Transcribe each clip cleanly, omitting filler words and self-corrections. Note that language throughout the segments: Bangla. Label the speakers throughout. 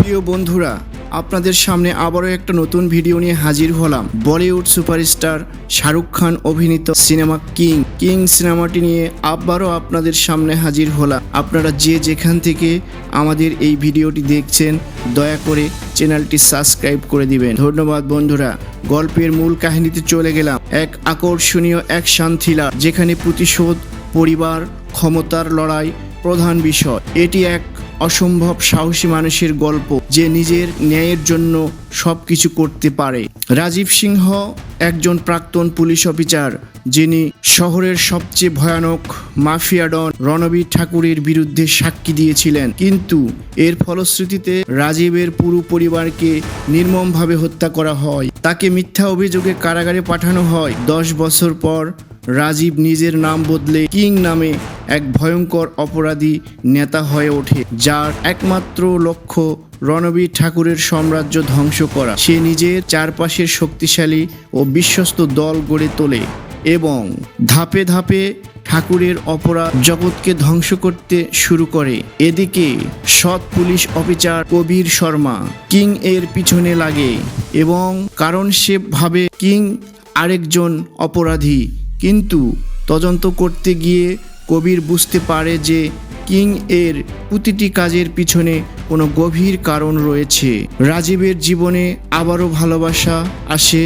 Speaker 1: প্রিয় বন্ধুরা, আপনাদের সামনে আবারও একটা নতুন ভিডিও নিয়ে হাজির হলাম। বলিউড সুপারস্টার শাহরুখ খান অভিনীত সিনেমা কিং সিনেমাটি নিয়ে আবারও আপনাদের সামনে হাজির হলাম। আপনারা যে যেখান থেকে আমাদের এই ভিডিওটি দেখছেন, দয়া করে চ্যানেলটি সাবস্ক্রাইব করে দিবেন। ধন্যবাদ বন্ধুরা। গল্পের মূল কাহিনীতে চলে গেলাম। এক আকর্ষণীয় অ্যাকশন থ্রিলার যেখানে প্রতিশোধ, পরিবার, ক্ষমতার লড়াই প্রধান বিষয়। এটি এক অসম্ভব সাহসী মানুষের গল্প যে নিজের ন্যায়ের জন্য সবকিছু করতে পারে। রাজীব সিংহ একজন প্রাক্তন পুলিশ অফিসার যিনি শহরের সবচেয়ে ভয়ানক মাফিয়া ডন রণবীর ঠাকুরের বিরুদ্ধে সাক্ষী দিয়েছিলেন, কিন্তু এর ফলশ্রুতিতে রাজীবের পুরো পরিবারকে নির্মমভাবে হত্যা করা হয়। তাকে মিথ্যা অভিযোগে কারাগারে পাঠানো হয়। 10 বছর পর রাজীব নিজের নাম বদলে কিং নামে এক ভয়ঙ্কর অপরাধী নেতা হয়ে ওঠে, যার একমাত্র লক্ষ্য রণবীর ঠাকুরের সাম্রাজ্য ধ্বংস করা। সে নিজের চারপাশের শক্তিশালী ও বিশ্বস্ত দল গড়ে তোলে এবং ধাপে ধাপে ঠাকুরের অপরাধ জগৎকে ধ্বংস করতে শুরু করে। এদিকে সৎ পুলিশ অফিসার কবির শর্মা কিং এর পিছনে লাগে এবং কারণ সে ভাবে কিং আরেকজন অপরাধী, কিন্তু তদন্ত করতে গিয়ে কবির বুঝতে পারে যে কিং এর প্রতিটি কাজের পিছনে কোনো গভীর কারণ রয়েছে। রাজীবের জীবনে আবারও ভালোবাসা আসে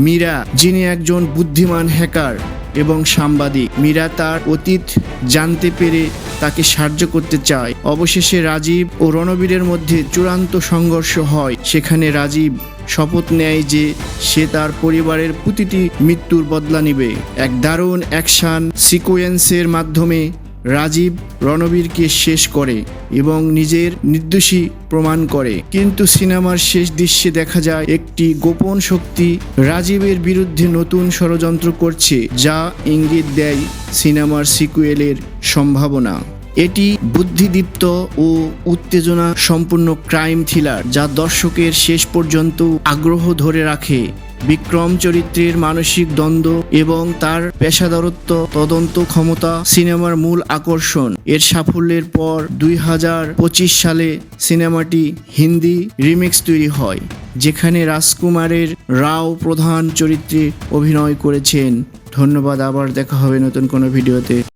Speaker 1: মীরা, যিনি একজন বুদ্ধিমান হ্যাকার এবং সাংবাদিক। মীরা তার অতীত জানতে পেরে তাকে সাহায্য করতে চায়। অবশেষে রাজীব ও রণবীরের মধ্যে চূড়ান্ত সংঘর্ষ হয়। সেখানে রাজীব শপথ নেয় যে সে তার পরিবারের প্রতিটি মৃত্যুর বদলা নেবে। এক দারুণ অ্যাকশন সিকোয়েন্সের মাধ্যমে রাজীব রণবীরকে শেষ করে এবং নিজের নির্দোষী প্রমাণ করে। কিন্তু সিনেমার শেষ দৃশ্যে দেখা যায় একটি গোপন শক্তি রাজীবের বিরুদ্ধে নতুন ষড়যন্ত্র করছে, যা ইঙ্গিত দেয় সিনেমার সিকুয়েলের সম্ভাবনা। এটি বুদ্ধিদীপ্ত ও উত্তেজনা সম্পূর্ণ ক্রাইম থ্রিলার যা দর্শকের শেষ পর্যন্ত আগ্রহ ধরে রাখে। বিক্রম চরিত্রের মানসিক দ্বন্দ্ব এবং তার পেশাদারত্ব তদন্ত ক্ষমতা সিনেমার মূল আকর্ষণ। এর সাফল্যের পর 2025 সালে সিনেমাটি হিন্দি রিমিক্স তৈরি হয়, যেখানে রাজকুমারের রাও প্রধান চরিত্রে অভিনয় করেছেন। ধন্যবাদ। আবার দেখা হবে নতুন কোনো ভিডিওতে।